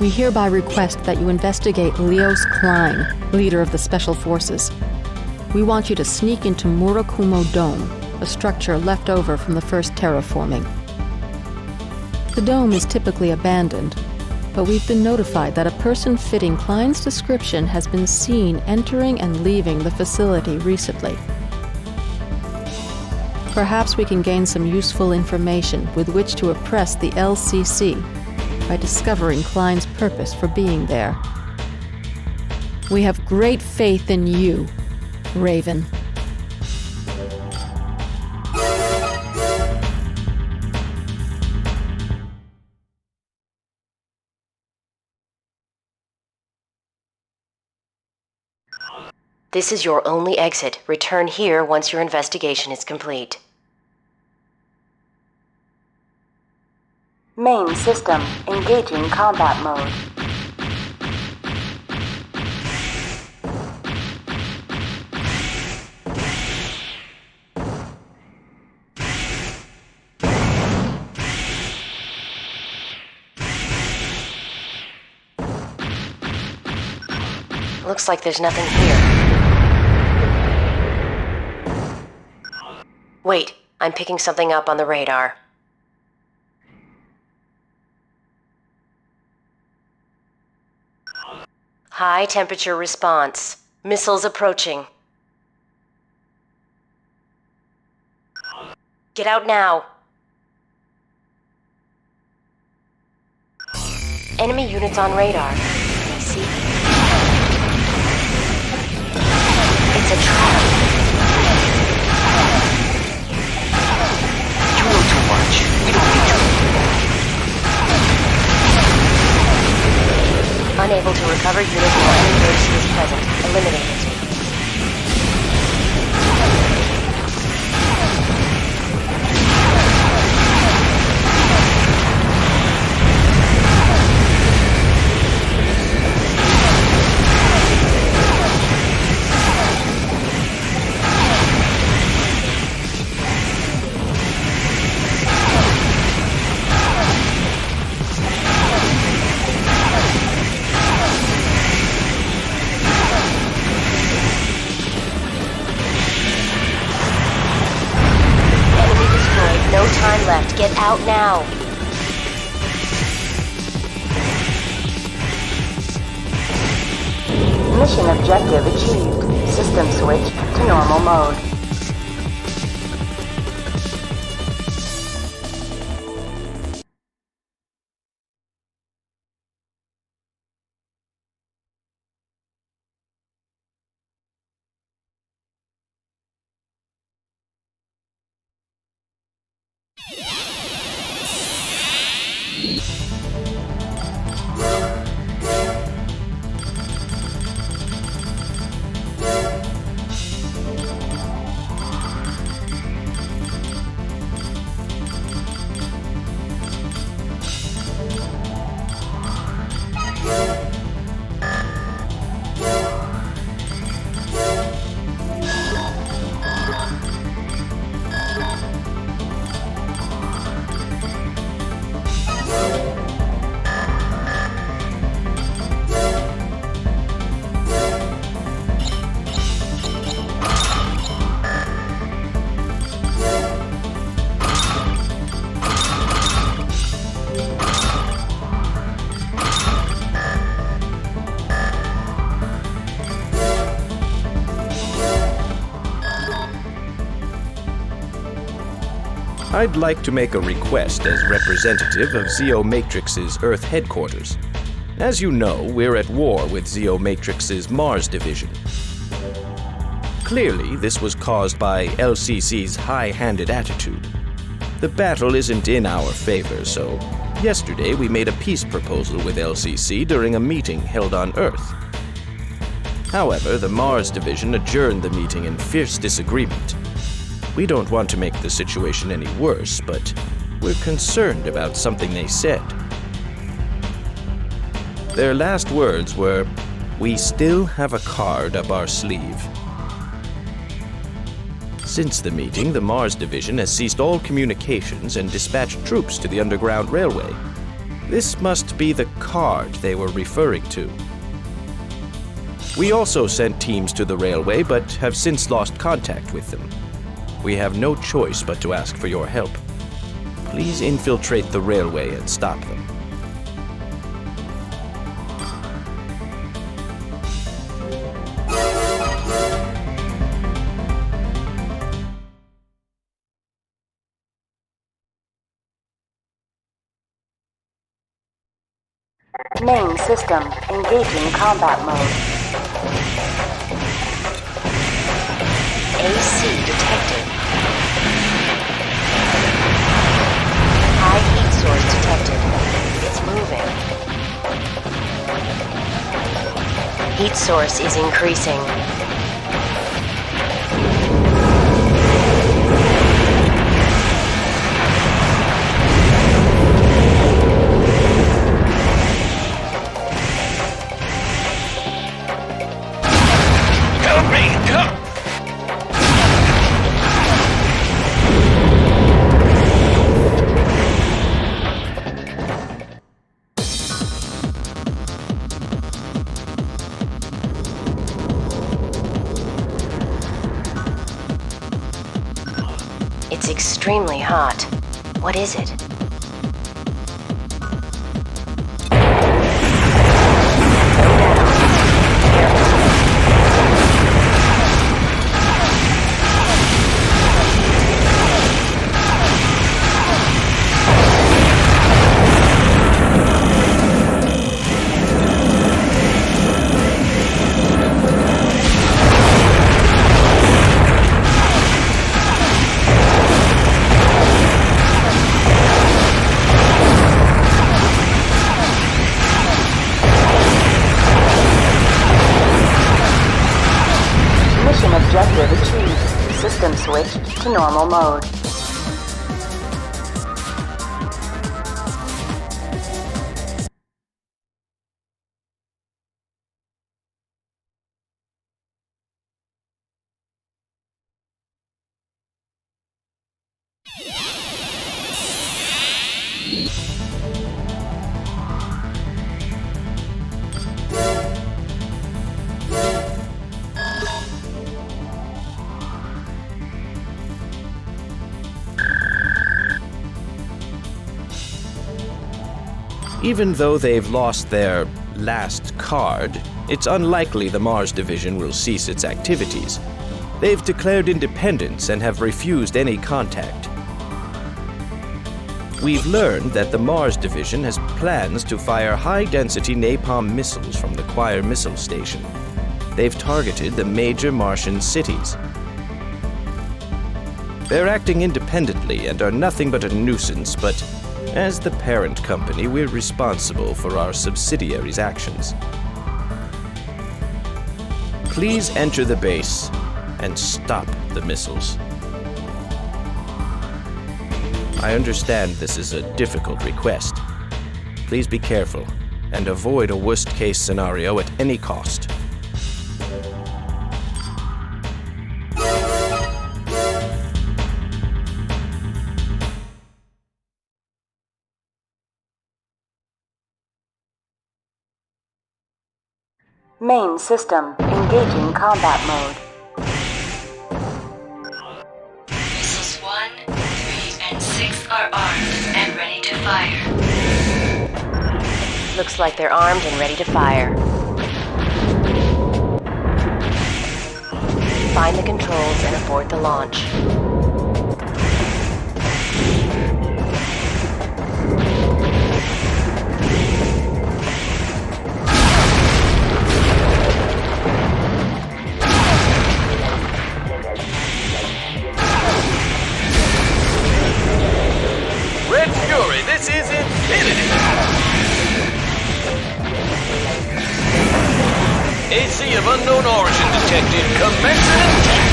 We hereby request that you investigate Leos Klein, leader of the Special Forces. We want you to sneak into Murakumo Dome, a structure left over from the first terraforming. The dome is typically abandoned, but we've been notified that a person fitting Klein's description has been seen entering and leaving the facility recently. Perhaps we can gain some useful information with which to oppress the LCC by discovering Klein's purpose for being there. We have great faith in you, Raven. This is your only exit. Return here once your investigation is complete. Main system, engaging combat mode. Looks like there's nothing here. Wait, I'm picking something up on the radar. High temperature response. Missiles approaching. Get out now. Enemy units on radar. I see. It's a trap. You know too much. We don't need to. Unable to recover unit while any base is present. Eliminate it. No time left. Get out now. Mission objective achieved. System switch to normal mode. I'd like to make a request as representative of Zeo Matrix's Earth headquarters. As you know, we're at war with Zeo Matrix's Mars division. Clearly, this was caused by LCC's high-handed attitude. The battle isn't in our favor, so yesterday we made a peace proposal with LCC during a meeting held on Earth. However, the Mars division adjourned the meeting in fierce disagreement. We don't want to make the situation any worse, but we're concerned about something they said. Their last words were, "We still have a card up our sleeve." Since the meeting, the Mars division has ceased all communications and dispatched troops to the Underground Railway. This must be the card they were referring to. We also sent teams to the railway, but have since lost contact with them. We have no choice but to ask for your help. Please infiltrate the railway and stop them. Main system engaging combat mode. AC detected. High heat source detected. It's moving. Heat source is increasing. It's extremely hot. What is it? Objective achieved. System switched to normal mode. Even though they've lost their last card, it's unlikely the Mars Division will cease its activities. They've declared independence and have refused any contact. We've learned that the Mars Division has plans to fire high-density napalm missiles from the Quire Missile Station. They've targeted the major Martian cities. They're acting independently and are nothing but a nuisance, but as the parent company, we're responsible for our subsidiaries' actions. Please enter the base and stop the missiles. I understand this is a difficult request. Please be careful and avoid a worst-case scenario at any cost. Main system engaging combat mode. Missiles 1, 3, and 6 are armed and ready to fire. Looks like they're armed and ready to fire. Find the controls and abort the launch. Red Fury, this is infinity! AC of unknown origin detected. Commencing attack!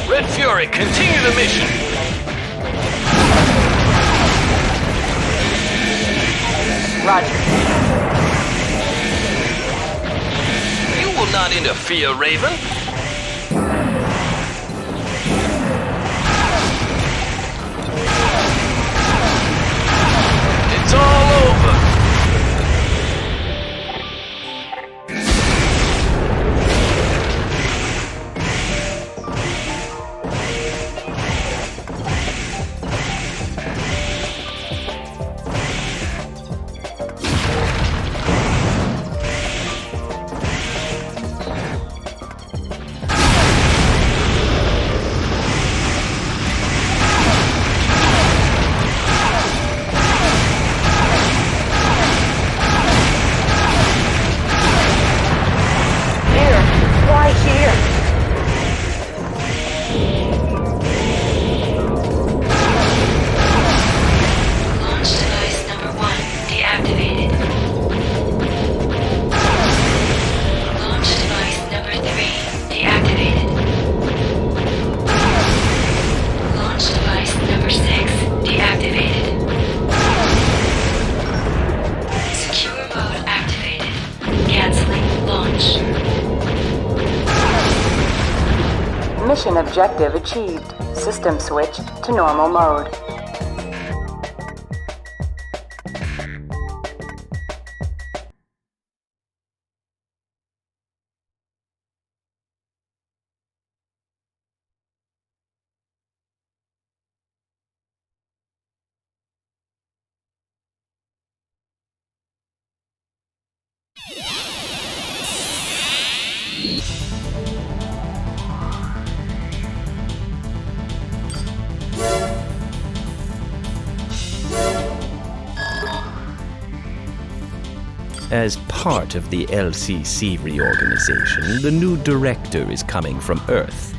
Red Fury, continue the mission! Roger. You will not interfere, Raven. Mission objective achieved. System switched to normal mode. As part of the LCC reorganization, the new director is coming from Earth.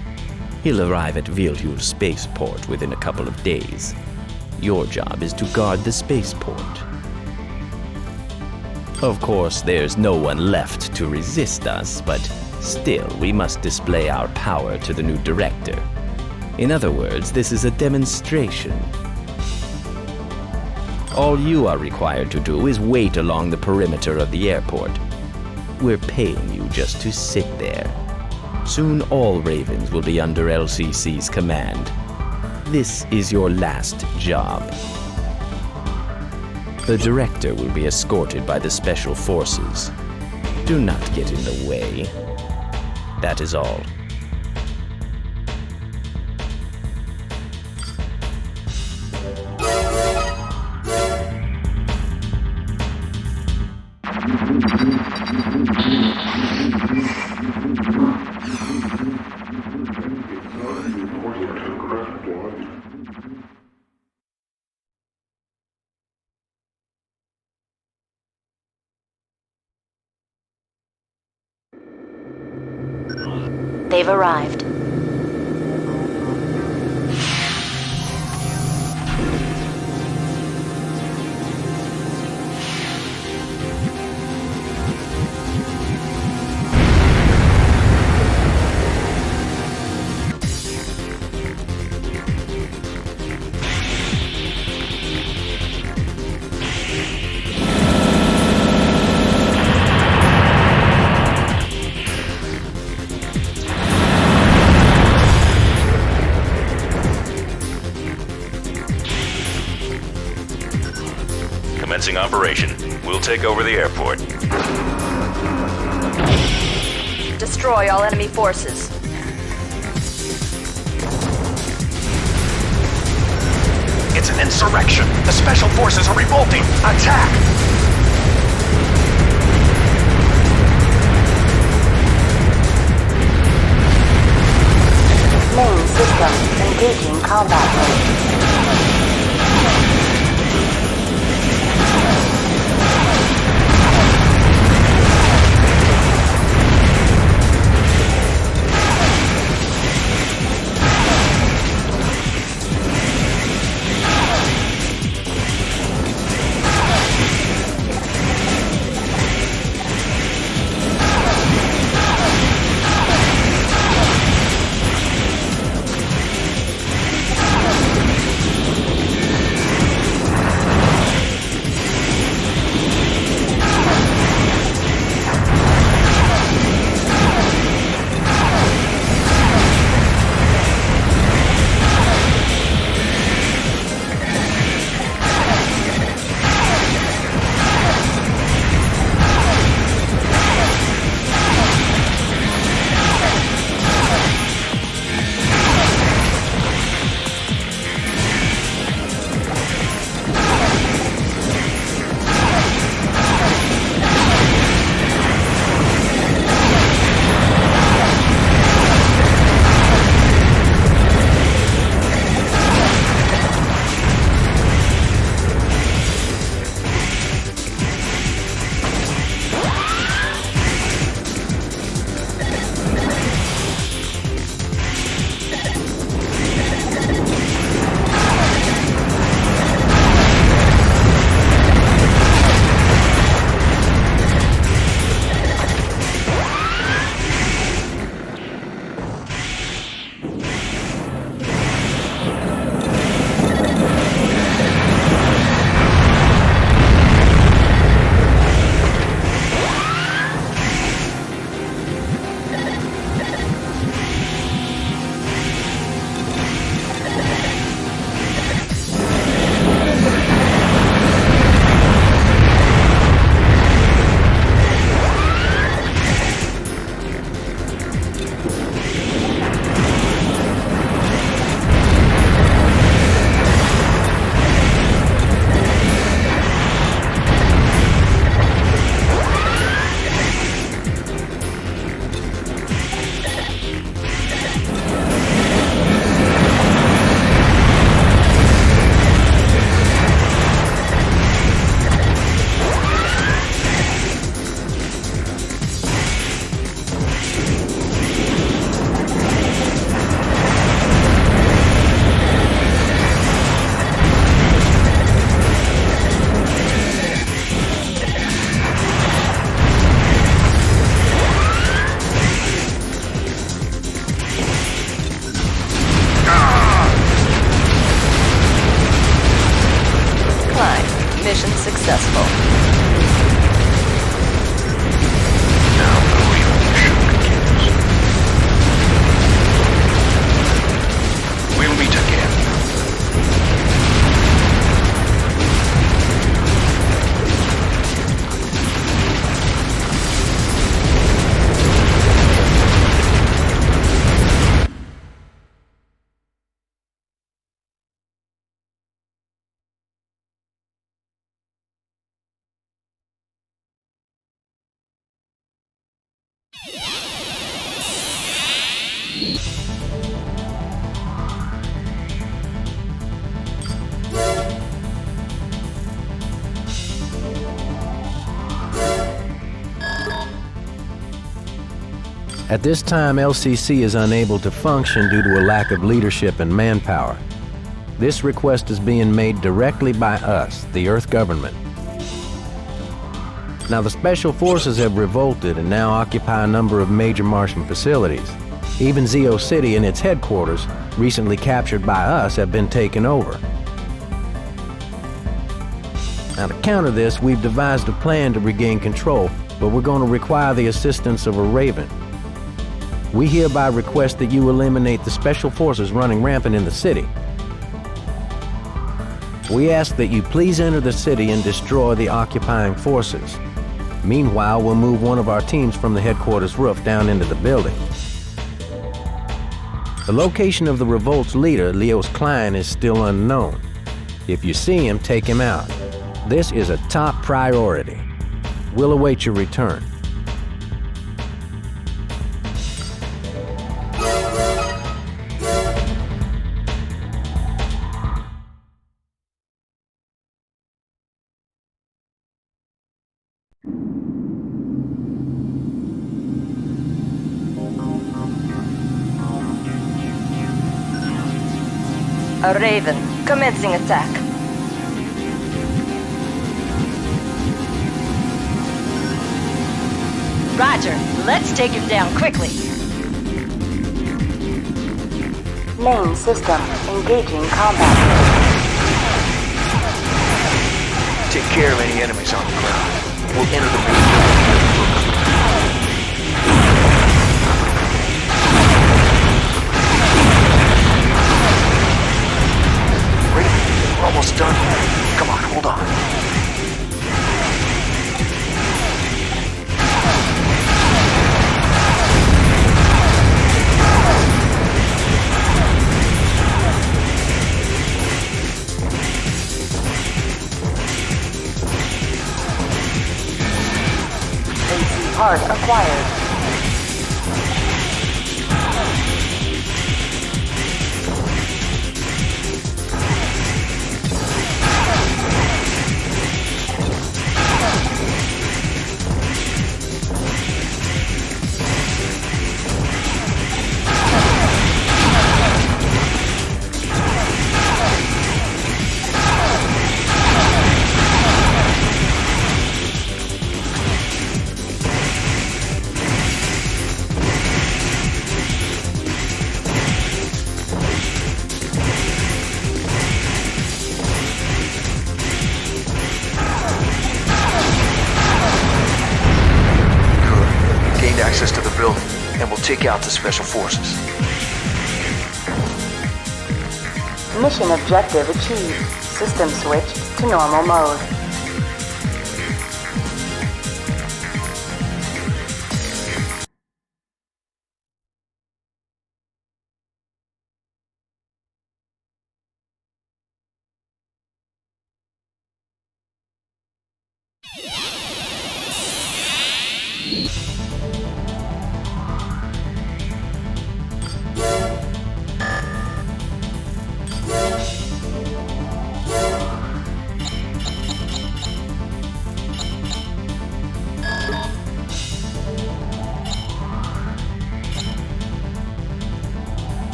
He'll arrive at Vilhul spaceport within a couple of days. Your job is to guard the spaceport. Of course, there's no one left to resist us, but still, we must display our power to the new director. In other words, this is a demonstration. All you are required to do is wait along the perimeter of the airport. We're paying you just to sit there. Soon all Ravens will be under LCC's command. This is your last job. The director will be escorted by the Special Forces. Do not get in the way. That is all. They've arrived. Commencing operation. We'll take over the airport. Destroy all enemy forces. It's an insurrection. The Special Forces are revolting. Attack! Main system engaging combat mode. successful. Now the real mission begins. We'll meet again. At this time, LCC is unable to function due to a lack of leadership and manpower. This request is being made directly by us, the Earth government. Now, the Special Forces have revolted and now occupy a number of major Martian facilities. Even Zeo City and its headquarters, recently captured by us, have been taken over. Now, to counter this, we've devised a plan to regain control, but we're going to require the assistance of a Raven. We hereby request that you eliminate the Special Forces running rampant in the city. We ask that you please enter the city and destroy the occupying forces. Meanwhile, we'll move one of our teams from the headquarters roof down into the building. The location of the revolt's leader, Leos Klein, is still unknown. If you see him, take him out. This is a top priority. We'll await your return. A Raven, commencing attack. Roger, let's take him down quickly. Main system engaging combat. Take care of any enemies on the ground. We'll enter the main building. We're almost done. Come on, hold on. AC part acquired. Access to the building, and we'll take out the Special Forces. Mission objective achieved. System switched to normal mode.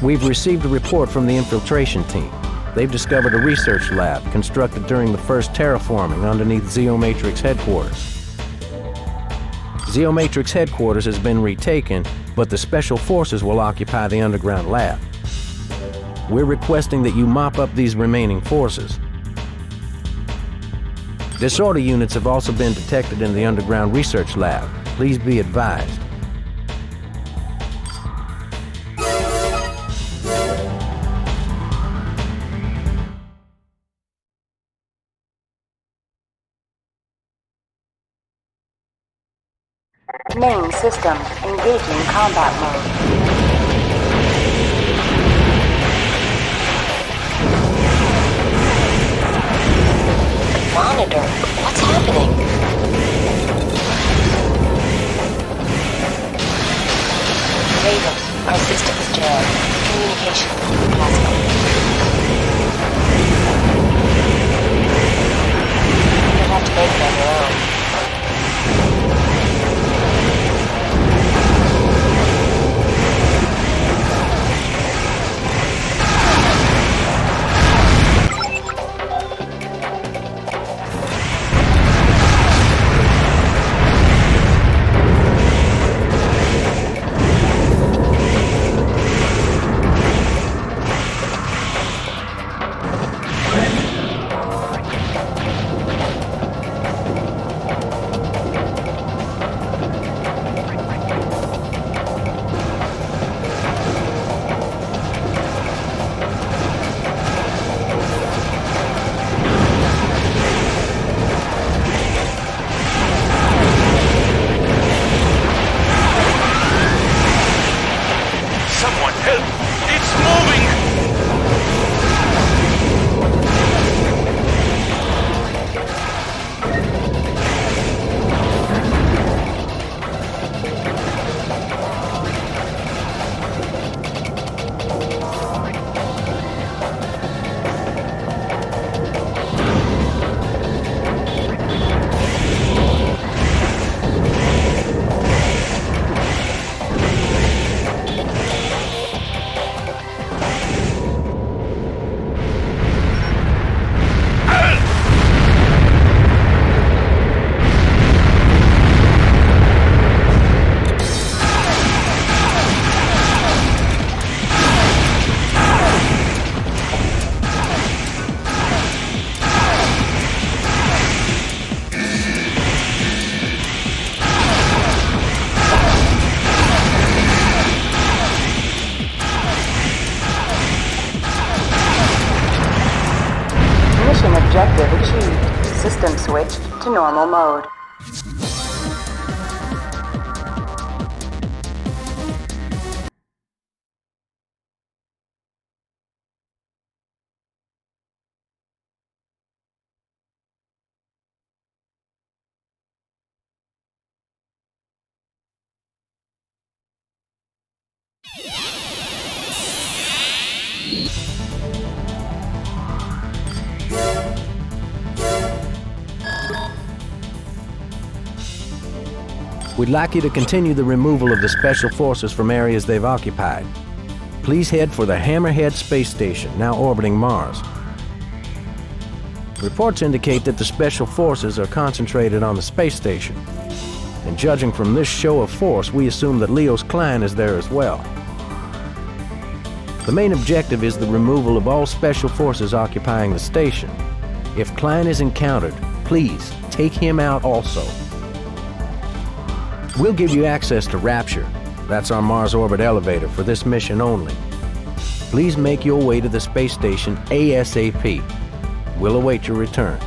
We've received a report from the infiltration team. They've discovered a research lab constructed during the first terraforming underneath Zeomatrix headquarters. Zeomatrix headquarters has been retaken, but the Special Forces will occupy the underground lab. We're requesting that you mop up these remaining forces. Disorder units have also been detected in the underground research lab. Please be advised. Main system engaging combat mode. Monitor, what's happening? Raven, our system's jammed. Communication impossible. You'll have to make it on your own. Objective achieved. System switched to normal mode. We'd like you to continue the removal of the Special Forces from areas they've occupied. Please head for the Hammerhead space station, now orbiting Mars. Reports indicate that the Special Forces are concentrated on the space station. And judging from this show of force, we assume that Leos Klein is there as well. The main objective is the removal of all Special Forces occupying the station. If Klein is encountered, please take him out also. We'll give you access to Rapture. That's our Mars orbit elevator for this mission only. Please make your way to the space station ASAP. We'll await your return.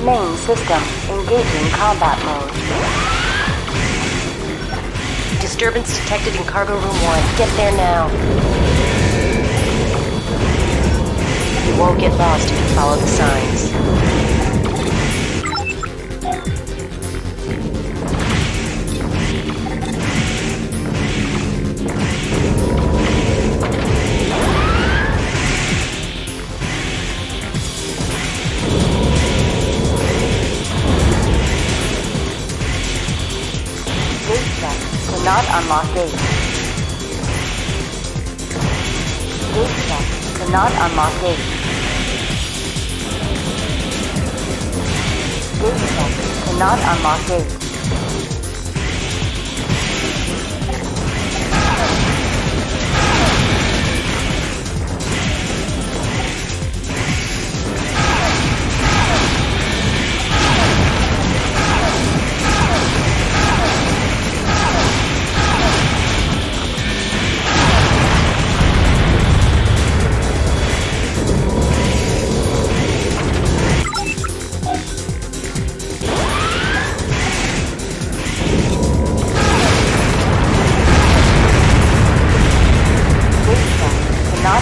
Main system engaging combat mode. Disturbance detected in cargo room 1. Get there now. You won't get lost if you follow the signs. Not unlock gate. Gate check. Cannot unlock gate. Gate check. Cannot unlock gate.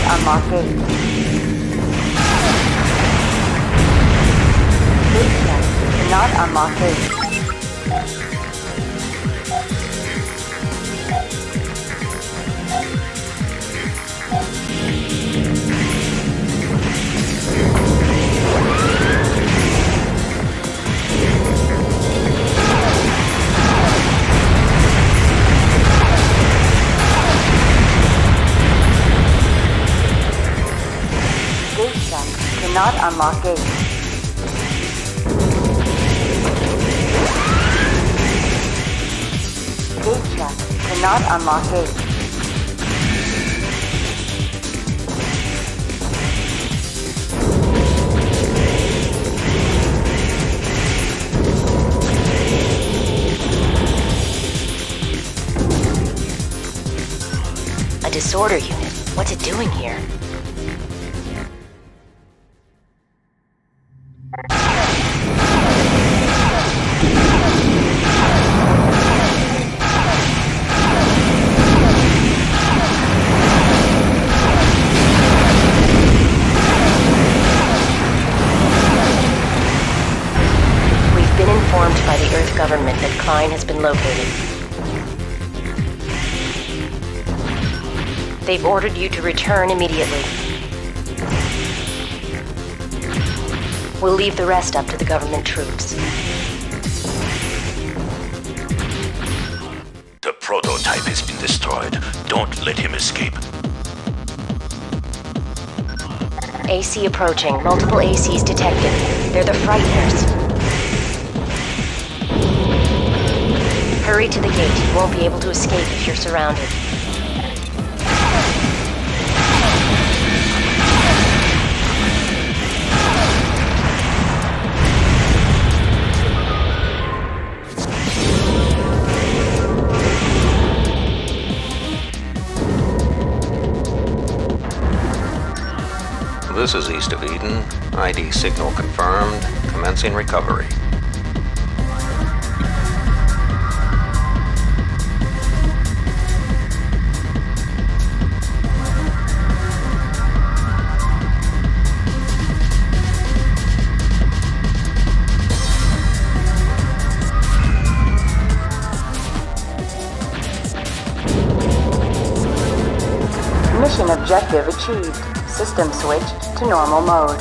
Unlock gate. Gate check. Cannot unlock gate. Cannot unlock gate. Gate check. Cannot unlock gate. A disorder unit. What's it doing here? By the Earth government that Klein has been located. They've ordered you to return immediately. We'll leave the rest up to the government troops. The prototype has been destroyed. Don't let him escape. AC approaching. Multiple ACs detected. They're the Frighteners. Hurry to the gate. You won't be able to escape if you're surrounded. This is East of Eden. ID signal confirmed. Commencing recovery. Mission objective achieved. System switched to normal mode.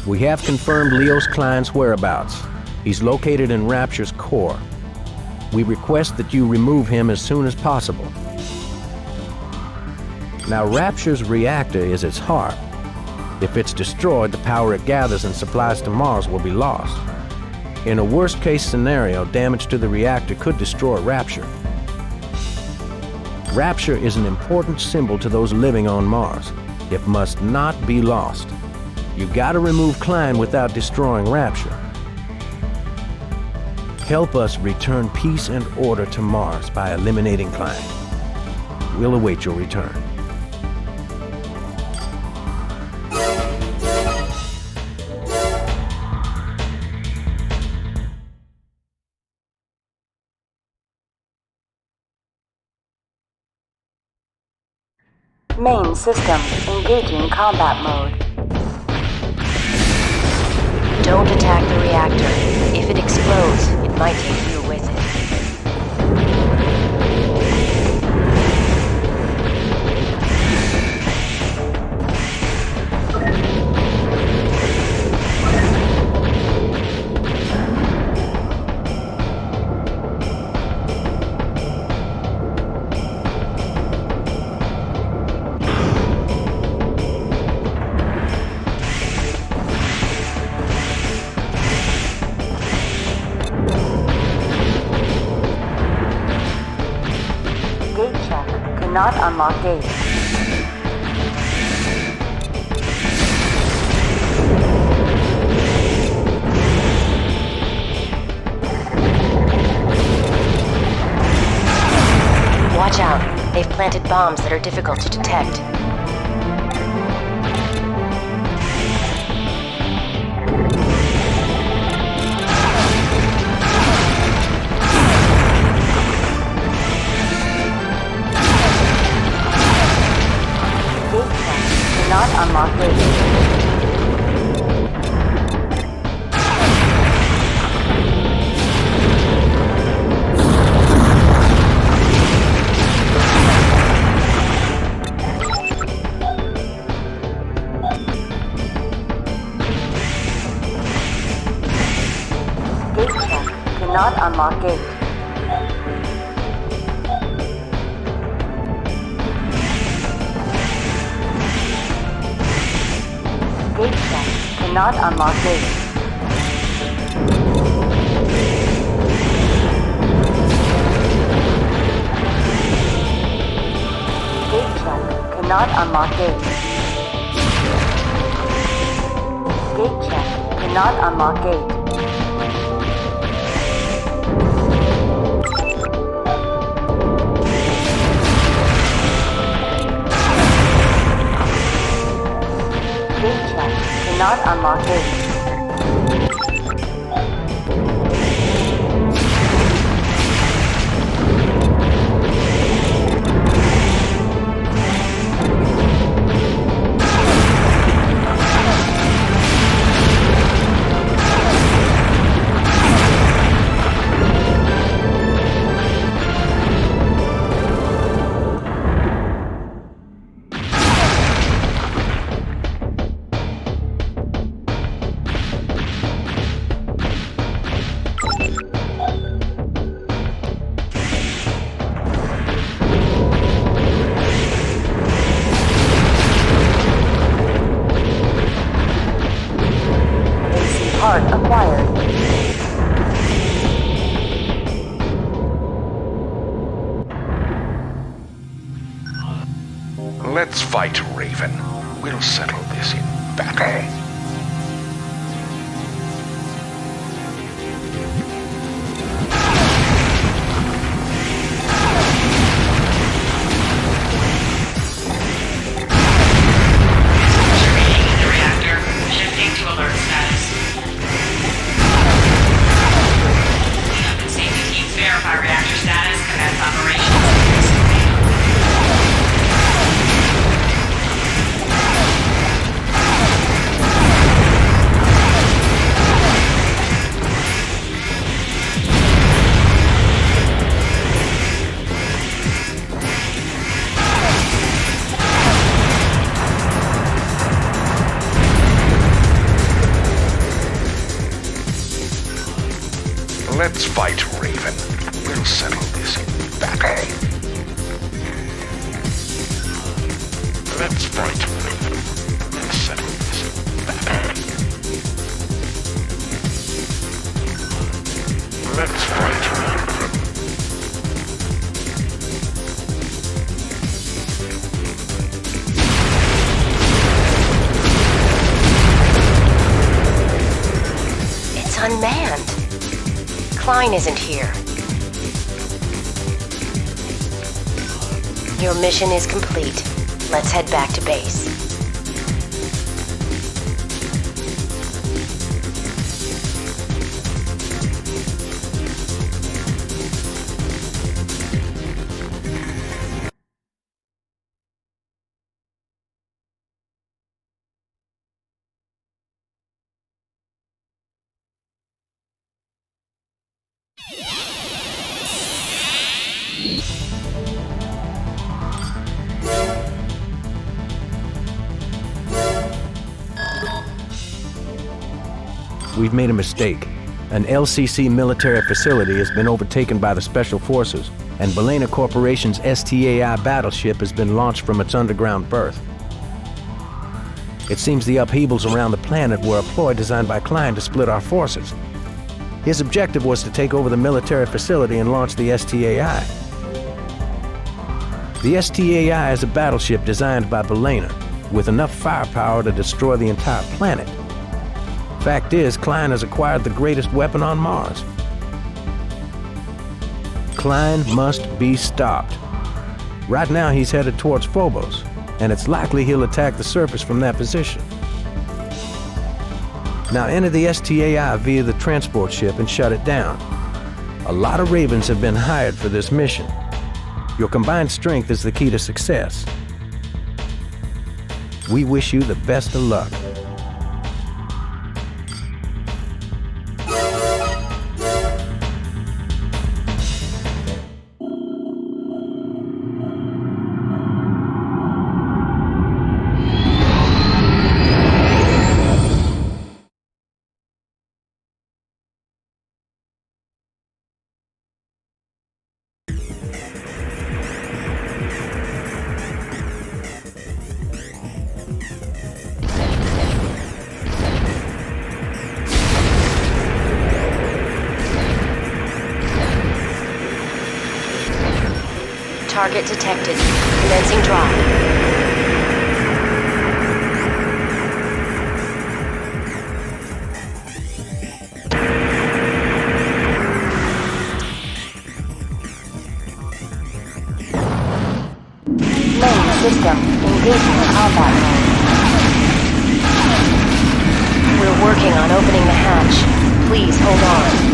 We have confirmed Leos Klein's whereabouts. He's located in Rapture's core. We request that you remove him as soon as possible. Now, Rapture's reactor is its heart. If it's destroyed, the power it gathers and supplies to Mars will be lost. In a worst-case scenario, damage to the reactor could destroy Rapture. Rapture is an important symbol to those living on Mars. It must not be lost. You've got to remove Klein without destroying Rapture. Help us return peace and order to Mars by eliminating Klein. We'll await your return. Main system engaging combat mode. Don't attack the reactor. If it explodes, it might take you with it. Not unlock gate. Watch out. They've planted bombs that are difficult to detect. Not unlock gate. Gate check. Cannot unlock gate. Gate check. Cannot unlock gate. Gate check. Cannot unlock gate. Gate check. Cannot unlock gate. Cannot unlock gate. Part acquired. Let's fight, Raven. We'll settle this in battle. Let's fight, Raven. We'll settle this in battle. Let's fight, Raven. We'll settle this in battle. Let's fight, Raven. Klein isn't here. Your mission is complete. Let's head back to base. We've made a mistake. An LCC military facility has been overtaken by the Special Forces, and Belena Corporation's STAI battleship has been launched from its underground berth. It seems the upheavals around the planet were a ploy designed by Klein to split our forces. His objective was to take over the military facility and launch the STAI. The STAI is a battleship designed by Belena, with enough firepower to destroy the entire planet. Fact is, Klein has acquired the greatest weapon on Mars. Klein must be stopped. Right now he's headed towards Phobos, and it's likely he'll attack the surface from that position. Now enter the STAI via the transport ship and shut it down. A lot of Ravens have been hired for this mission. Your combined strength is the key to success. We wish you the best of luck. Target detected. Commencing drop. Main system engaging combat mode. We're working on opening the hatch. Please hold on.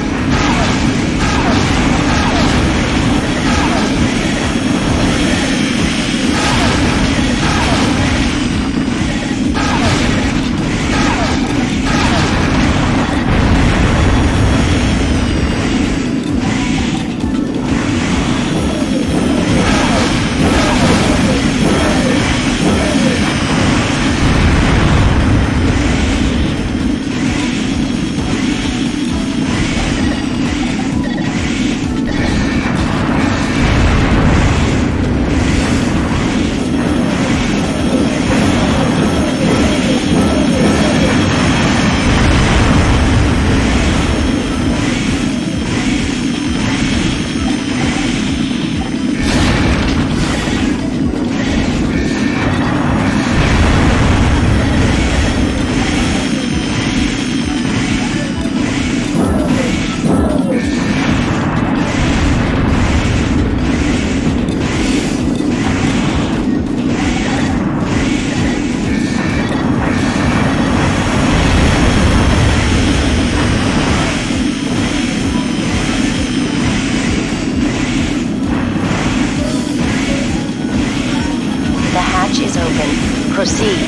Is open. Proceed.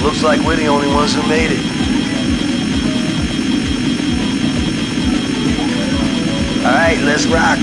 Looks like we're the only ones who made it. All right, let's rock.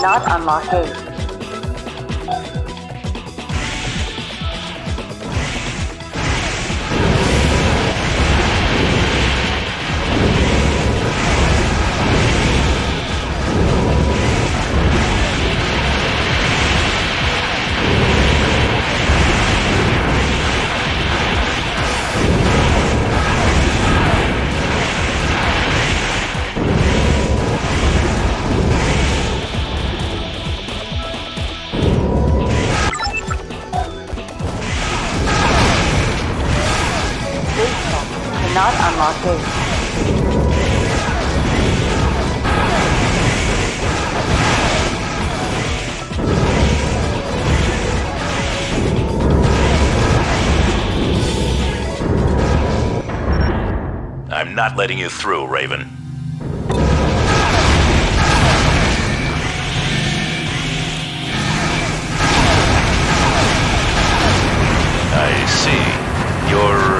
Cannot unlock gate. Cannot unlock gate. I'm not letting you through, Raven. I see. You're,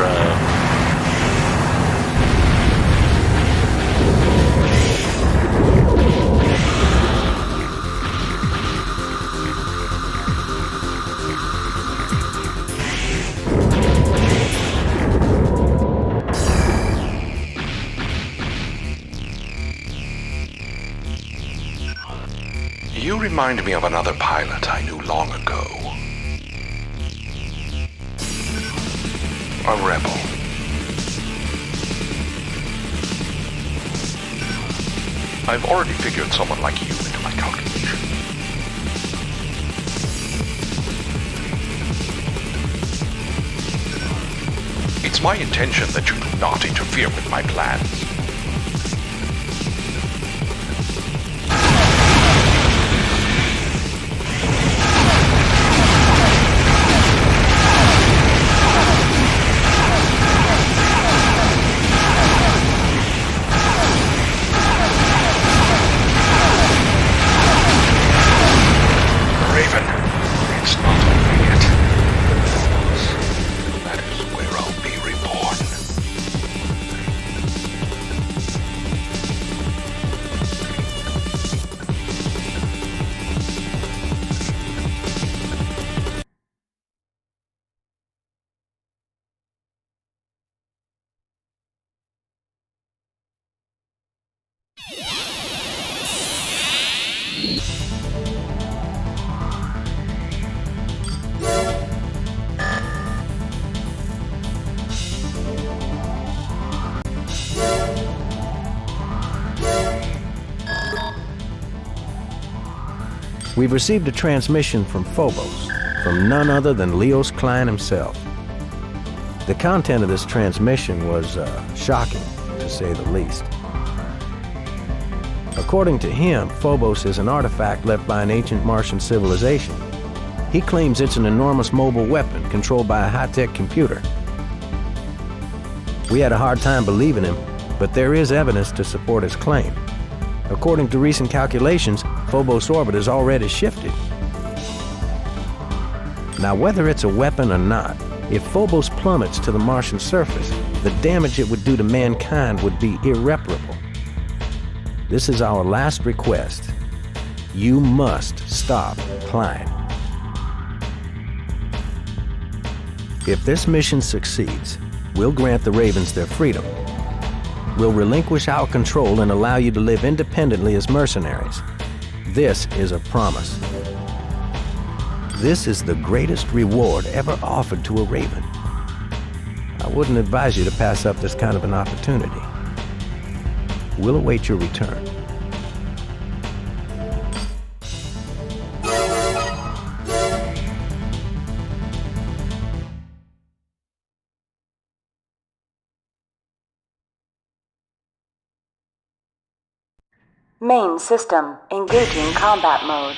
You remind me of another pilot I knew long ago. A rebel. I've already figured someone like you into my calculation. It's my intention that you do not interfere with my plans. We've received a transmission from Phobos, from none other than Leos Klein himself. The content of this transmission was shocking, to say the least. According to him, Phobos is an artifact left by an ancient Martian civilization. He claims it's an enormous mobile weapon controlled by a high-tech computer. We had a hard time believing him, but there is evidence to support his claim. According to recent calculations, Phobos' orbit has already shifted. Now, whether it's a weapon or not, if Phobos plummets to the Martian surface, the damage it would do to mankind would be irreparable. This is our last request. You must stop Klein. If this mission succeeds, we'll grant the Ravens their freedom. We'll relinquish our control and allow you to live independently as mercenaries. This is a promise. This is the greatest reward ever offered to a Raven. I wouldn't advise you to pass up this kind of an opportunity. We'll await your return. Main system, engaging combat mode.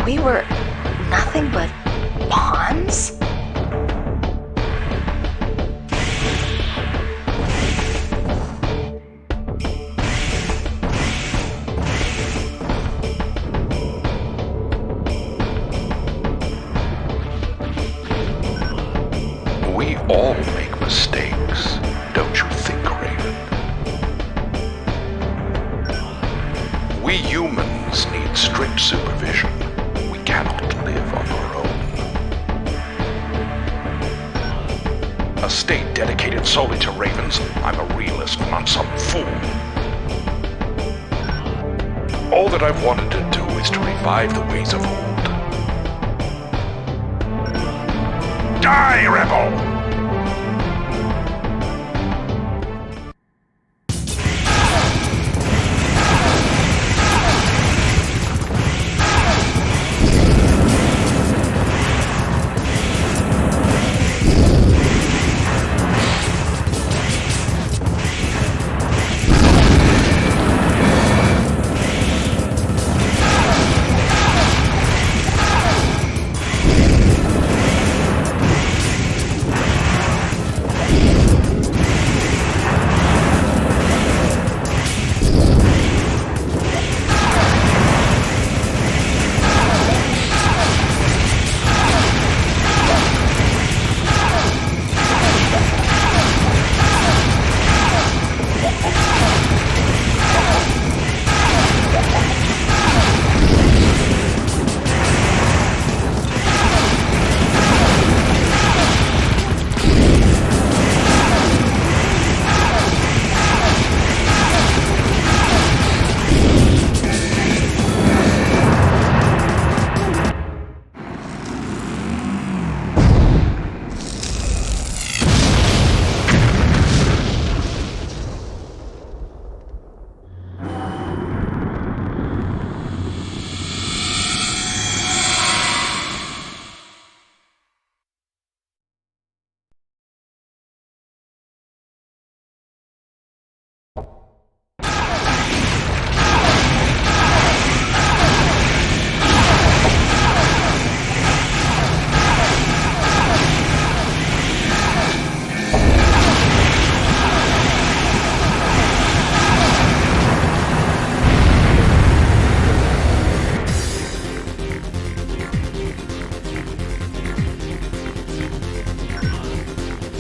We were nothing but pawns? We all make mistakes, don't you think, Raven? We humans need strict supervision. We cannot live on our own. A state dedicated solely to ravens, I'm a realist, not some fool. All that I've wanted to do is to revive the ways of old. Die, rebel!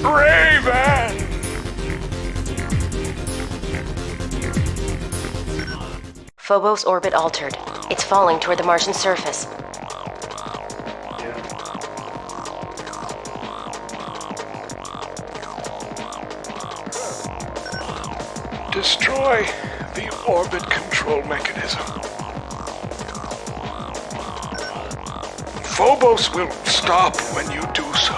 Raven! Phobos orbit altered. It's falling toward the Martian surface. Destroy the orbit control mechanism. Phobos will stop when you do so.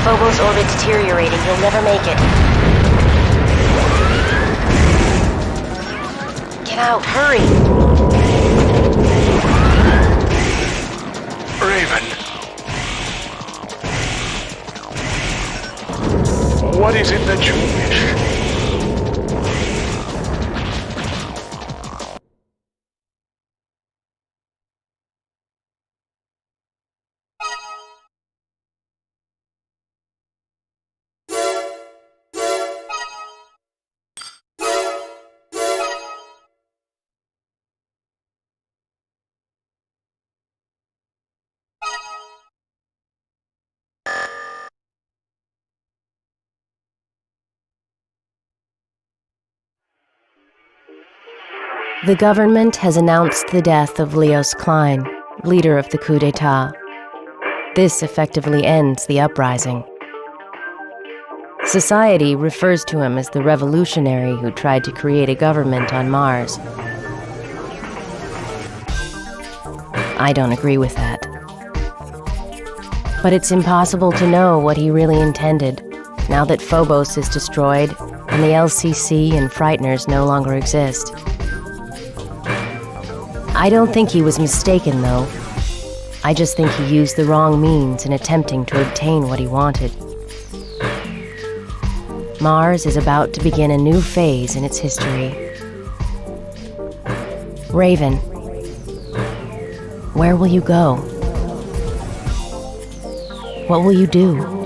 Phobos orbit deteriorating. You'll never make it. Get out, hurry! Raven. What is it that you wish? The government has announced the death of Leos Klein, leader of the coup d'etat. This effectively ends the uprising. Society refers to him as the revolutionary who tried to create a government on Mars. I don't agree with that. But it's impossible to know what he really intended, now that Phobos is destroyed and the LCC and Frighteners no longer exist. I don't think he was mistaken, though. I just think he used the wrong means in attempting to obtain what he wanted. Mars is about to begin a new phase in its history. Raven, where will you go? What will you do?